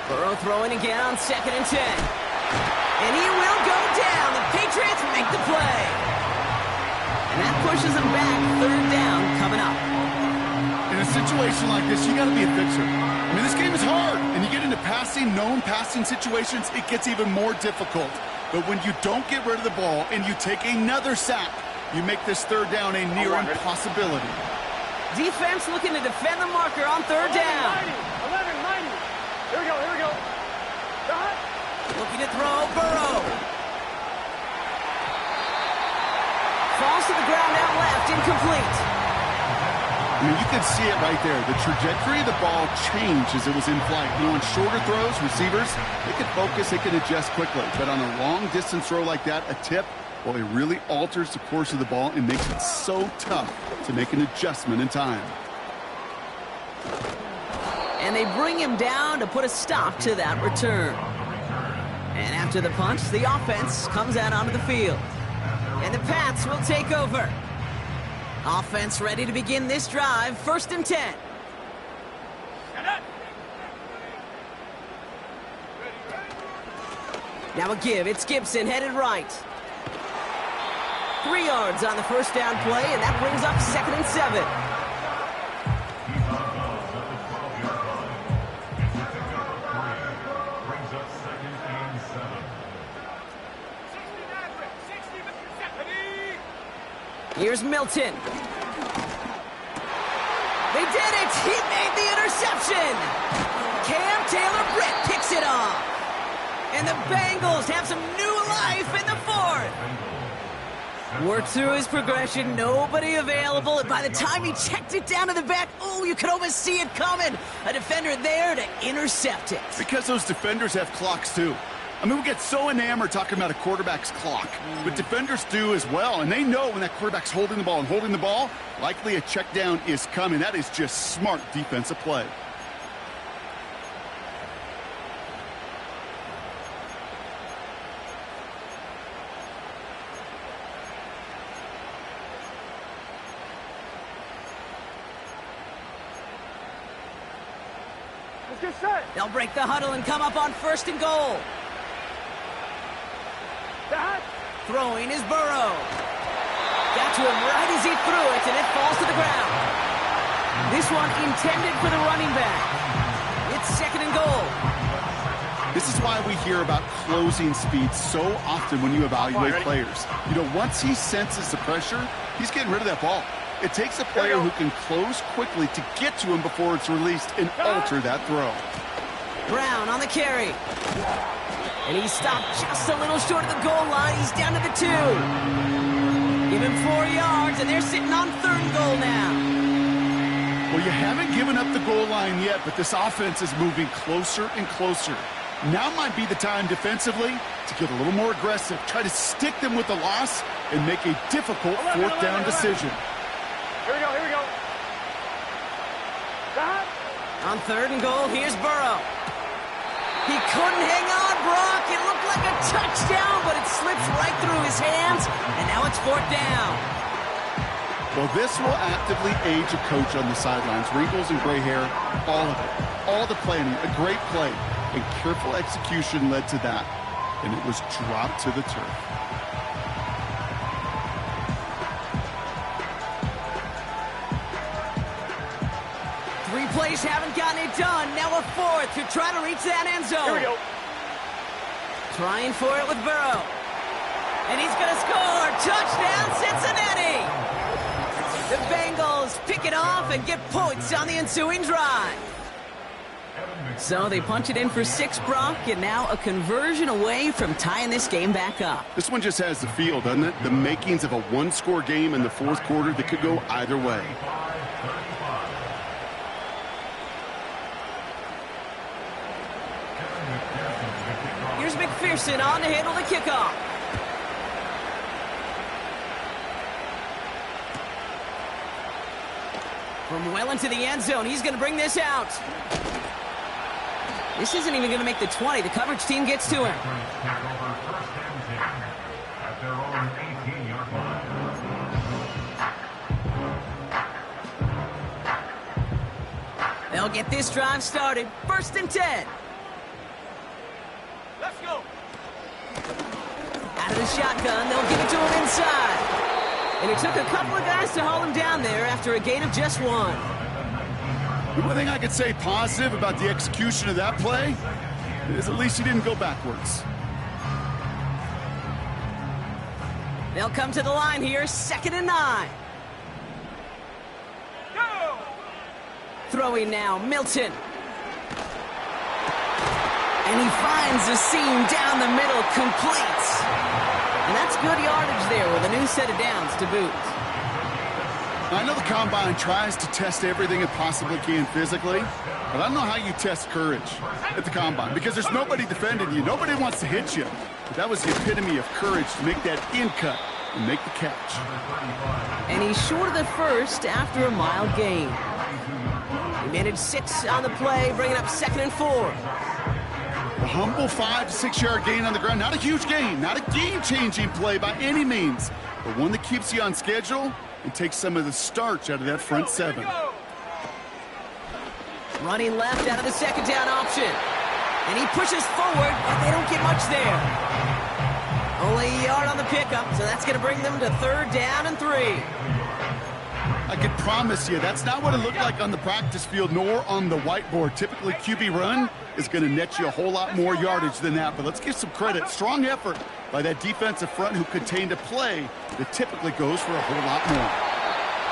Burrow throwing again on second and 10. And he will go down. The Patriots make the play. And that pushes them back. Third down coming up. In a situation like this, you got to be a fixer. I mean, this game is hard, and you get into known passing situations, it gets even more difficult. But when you don't get rid of the ball and you take another sack, you make this third down a near impossibility. Defense looking to defend the marker on third down. 11-90. Here we go, here we go. Looking to throw, Burrow. Falls to the ground out left, incomplete. I mean, you could see it right there. The trajectory of the ball changed as it was in flight. You know, on shorter throws, receivers, they could focus, they could adjust quickly. But on a long-distance throw like that, a tip Well, he really alters the course of the ball and makes it so tough to make an adjustment in time. And they bring him down to put a stop to that return. And after the punch, the offense comes out onto the field. And the Pats will take over. Offense ready to begin this drive, 1st and 10. Now a give, it's Gibson headed right. 3 yards on the first down play, and that brings up 2nd and 7. Here's Milton. They did it! He made the interception! Cam Taylor-Britt picks it off. And the Bengals have some new life in the 4th. Worked through his progression, nobody available, and by the time he checked it down to the back, oh, you could almost see it coming. A defender there to intercept it. Because those defenders have clocks too. I mean, we get so enamored talking about a quarterback's clock, but defenders do as well, and they know when that quarterback's holding the ball and holding the ball, likely a check down is coming. That is just smart defensive play. Let's get set. They'll break the huddle and come up on 1st and goal. Throwing is Burrow. Got to him right as he threw it, and it falls to the ground. This one intended for the running back. It's 2nd and goal. This is why we hear about closing speed so often when you evaluate players. You know, once he senses the pressure, he's getting rid of that ball. It takes a player who can close quickly to get to him before it's released and alter that throw. Brown on the carry. And he stopped just a little short of the goal line. He's down to the 2. Give him 4 yards, and they're sitting on 3rd and goal now. Well, you haven't given up the goal line yet, but this offense is moving closer and closer. Now might be the time defensively to get a little more aggressive, try to stick them with the loss, and make a difficult 4th down decision. Here we go, here we go. On 3rd and goal, here's Burrow. He couldn't hang on, Brock. It looked like a touchdown, but it slips right through his hands, and now it's 4th down. Well, this will actively age a coach on the sidelines. Wrinkles and gray hair, all of it. All the planning, a great play, and careful execution led to that. And it was dropped to the turf. Plays haven't gotten it done. Now a 4th to try to reach that end zone. Here we go. Trying for it with Burrow. And he's going to score. Touchdown, Cincinnati. The Bengals pick it off and get points on the ensuing drive. So they punch it in for 6, Brock, and now a conversion away from tying this game back up. This one just has the feel, doesn't it? The makings of a 1-score game in the 4th quarter that could go either way. McPherson on to handle the kickoff. From well into the end zone, he's going to bring this out. This isn't even going to make the 20. The coverage team gets to him. They'll get this drive started. 1st and 10. Let's go. Out of the shotgun, they'll give it to him inside. And it took a couple of guys to haul him down there after a gain of just 1. The one thing I could say positive about the execution of that play is at least he didn't go backwards. They'll come to the line here, 2nd and 9. Go. Throwing now, Milton. And he finds the seam down the middle, complete. And that's good yardage there with a new set of downs to boot. I know the Combine tries to test everything it possibly can physically, but I don't know how you test courage at the Combine because there's nobody defending you. Nobody wants to hit you. But That was the epitome of courage to make that in cut and make the catch. And he's short of the first after a mild gain. He managed 6 on the play, bringing up 2nd and 4. A humble 5 to 6 yard gain on the ground. Not a huge gain, not a game-changing play by any means, but one that keeps you on schedule and takes some of the starch out of that front 7. Running left out of the 2nd down option. And he pushes forward, but they don't get much there. Only a yard on the pickup, so that's going to bring them to 3rd down and 3. I can promise you, that's not what it looked like on the practice field nor on the whiteboard. Typically, QB run is going to net you a whole lot more yardage than that. But let's give some credit. Strong effort by that defensive front who contained a play that typically goes for a whole lot more.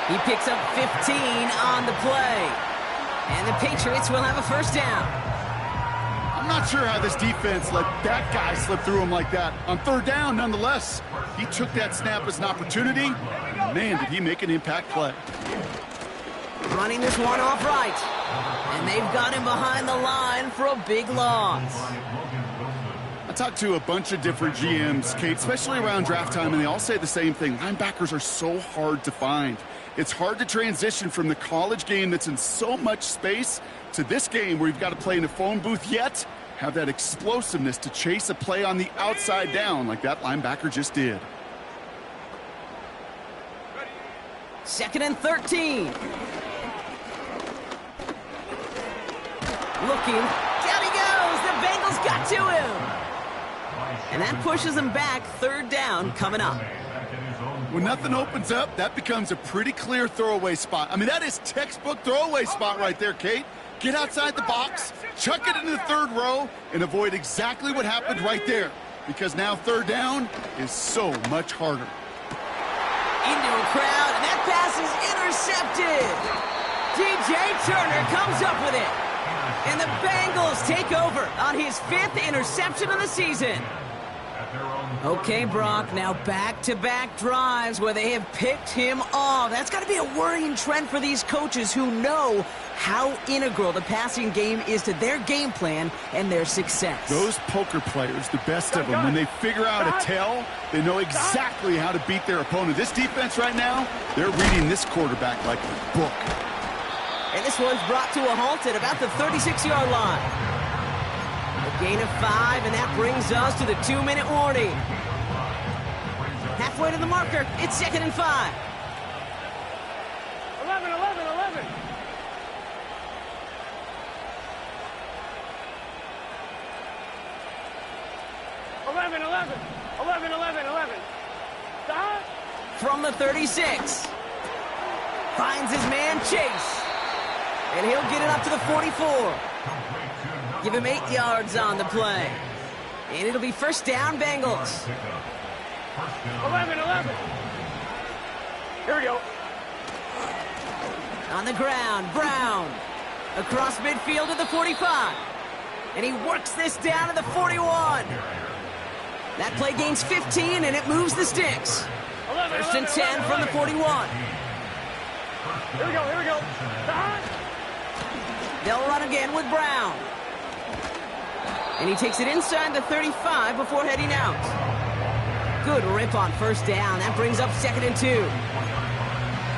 He picks up 15 on the play. And the Patriots will have a 1st down. I'm not sure how this defense let that guy slip through him like that. On 3rd down, nonetheless, he took that snap as an opportunity. Man, did he make an impact play. Running this one off right. And they've got him behind the line for a big loss. I talked to a bunch of different GMs, Kate, especially around draft time, and they all say the same thing. Linebackers are so hard to find. It's hard to transition from the college game that's in so much space to this game where you've got to play in a phone booth, yet have that explosiveness to chase a play on the outside down like that linebacker just did. 2nd and 13. Looking. Down he goes. The Bengals got to him. And that pushes them back. 3rd down coming up. When nothing opens up, that becomes a pretty clear throwaway spot. I mean, that is textbook throwaway spot right there, Kate. Get outside the box, chuck it into the 3rd row, and avoid exactly what happened right there. Because now 3rd down is so much harder. Into a crowd, and that pass is intercepted. DJ Turner comes up with it. And the Bengals take over on his 5th interception of the season. Okay, Brock, now back-to-back drives where they have picked him off. That's got to be a worrying trend for these coaches who know how integral the passing game is to their game plan and their success. Those poker players, the best of them, when they figure out a tell, they know exactly how to beat their opponent. This defense right now, they're reading this quarterback like a book. And this one's brought to a halt at about the 36-yard line. A gain of 5, and that brings us to the 2-minute warning. Halfway to the marker, it's 2nd and 5. 11, 11, 11. Stop. From the 36. Finds his man Chase. And he'll get it up to the 44. Give him 8 yards on the play. And it'll be 1st down, Bengals. 11, 11. Here we go. On the ground, Brown. Across midfield to the 45. And he works this down to the 41. That play gains 15, and it moves the sticks. 1st and 10 from the 41. Here we go, here we go. They'll run again with Brown. And he takes it inside the 35 before heading out. Good rip on 1st down. That brings up 2nd and 2.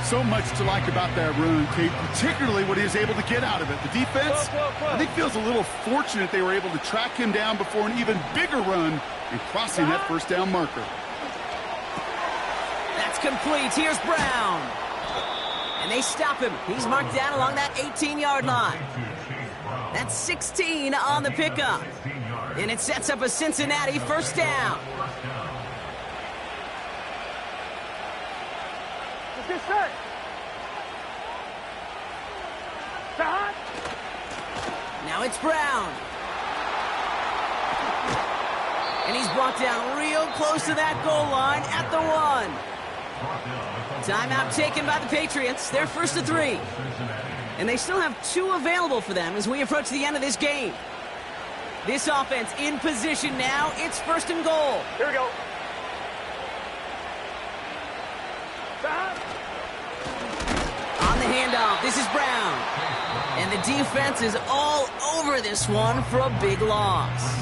So much to like about that run, Kate, particularly what he was able to get out of it. The defense, I think, feels a little fortunate they were able to track him down before an even bigger run and crossing that 1st down marker. That's complete. Here's Brown. And they stop him. He's marked down along that 18-yard line. That's 16 on the pickup. And it sets up a Cincinnati 1st down. Let's get set. Stop. Now it's Brown. And he's brought down real close to that goal line at the 1. Timeout taken by the Patriots. They're 1st and 3. And they still have 2 available for them as we approach the end of this game. This offense in position now. It's 1st and goal. Here we go. Stop. On the handoff, this is Brown. And the defense is all over this one for a big loss.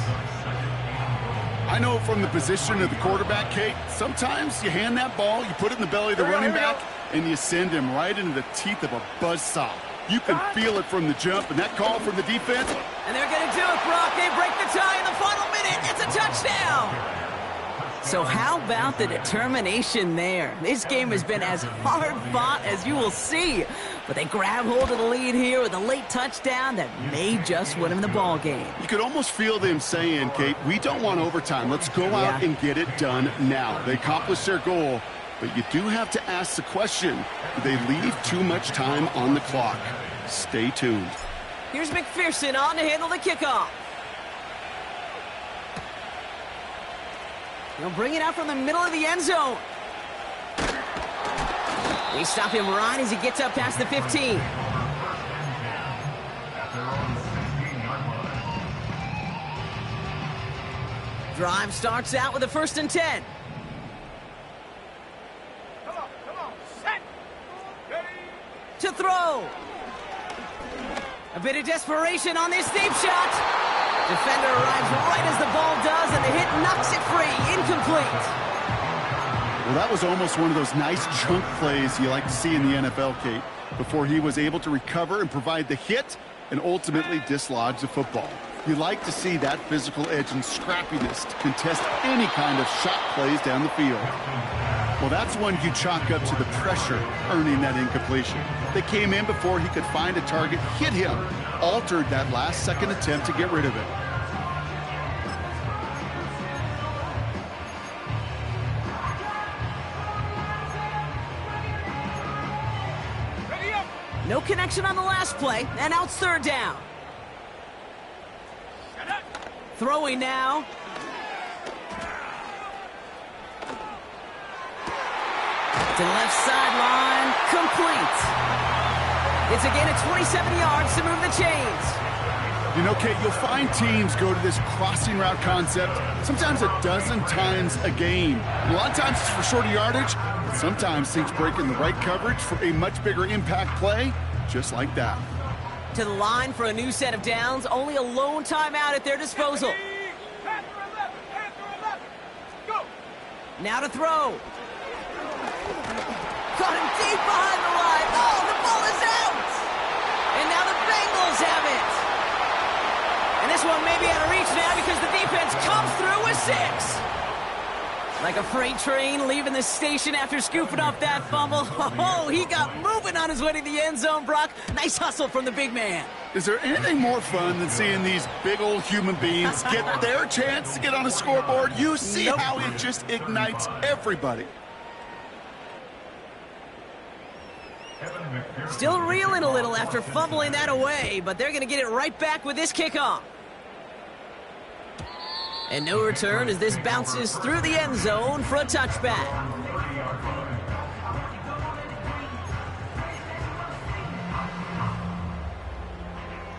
I know from the position of the quarterback, Kate, sometimes you hand that ball, you put it in the belly of the running back, and you send him right into the teeth of a buzzsaw. You can feel it from the jump, and that call from the defense. And they're going to do it, Brock. They break the tie in the final minute. It's a touchdown. So how about the determination there? This game has been as hard-fought as you will see. But they grab hold of the lead here with a late touchdown that may just win them the ball game. You could almost feel them saying, Kate, we don't want overtime. Let's go out and get it done now. They accomplished their goal, but you do have to ask the question, do they leave too much time on the clock? Stay tuned. Here's McPherson on to handle the kickoff. He'll bring it out from the middle of the end zone. They stop him right as he gets up past the 15. Drive starts out with a 1st and 10. Come on, set. Ready. To throw. A bit of desperation on this deep shot. Defender arrives right as the ball does, and the hit knocks it free. Incomplete. Well, that was almost one of those nice chunk plays you like to see in the NFL, Kate, before he was able to recover and provide the hit and ultimately dislodge the football. You like to see that physical edge and scrappiness to contest any kind of shot plays down the field. Well, that's one you chalk up to the pressure earning that incompletion. They came in before he could find a target, hit him, altered that last-second attempt to get rid of it. No connection on the last play, and now it's 3rd down. Throwing now. To the left sideline, complete. It's a gain of 27 yards to move the chains. You know, Kate, you'll find teams go to this crossing route concept sometimes a dozen times a game. A lot of times it's for shorter yardage, but sometimes things break in the right coverage for a much bigger impact play, just like that. To the line for a new set of downs, only a lone timeout at their disposal. Go. Now to throw. Caught him deep behind the line. Oh, the ball is out! And now the Bengals have it. And this one may be out of reach now because the defense comes through with 6. Like a freight train leaving the station after scooping up that fumble. Oh, he got moving on his way to the end zone, Brock. Nice hustle from the big man. Is there anything more fun than seeing these big old human beings get their chance to get on a scoreboard? You see how it just ignites everybody. Still reeling a little after fumbling that away, but they're going to get it right back with this kickoff. And no return as this bounces through the end zone for a touchback.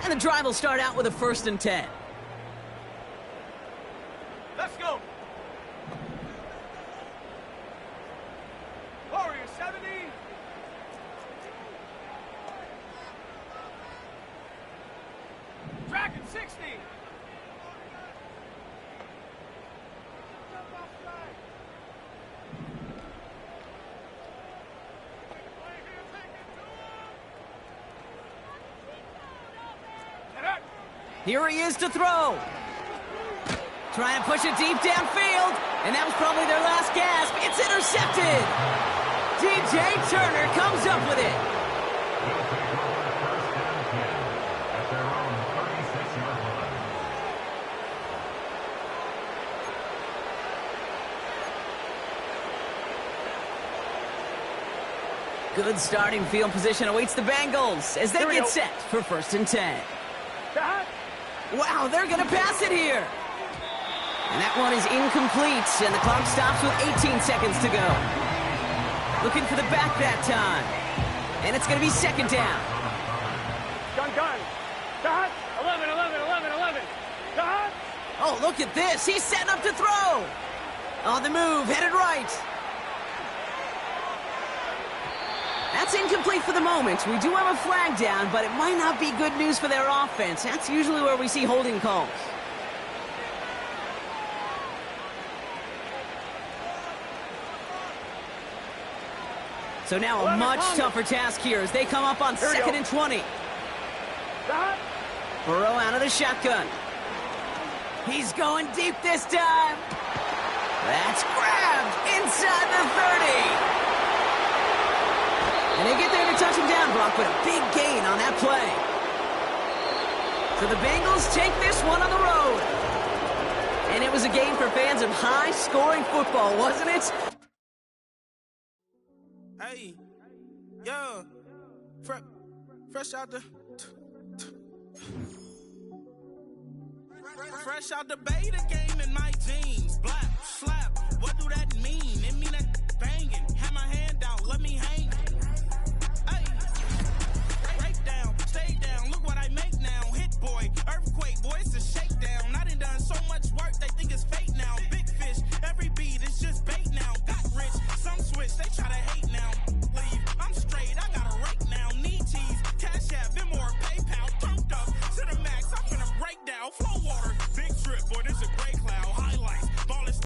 And the drive will start out with a 1st and 10. Let's go. Warrior 70. Dragon 60. Here he is to throw. Trying to push it deep downfield, and that was probably their last gasp. It's intercepted. DJ Turner comes up with it. Good starting field position awaits the Bengals as they get set for 1st and 10. Wow, they're going to pass it here. And that one is incomplete, and the clock stops with 18 seconds to go. Looking for the back that time. And it's going to be 2nd down. Gun. Dot. 11. Dot. Oh, look at this. He's setting up to throw. On the move, headed right. That's incomplete for the moment. We do have a flag down, but it might not be good news for their offense. That's usually where we see holding calls. So now a much tougher task here as they come up on 2nd and 20. Stop. Burrow out of the shotgun. He's going deep this time. That's grabbed inside the 30. And they get there to touch him down, Brock, but a big gain on that play. So the Bengals take this one on the road. And it was a game for fans of high-scoring football, wasn't it? Hey, yo, fresh out the beta game in my jeans, black.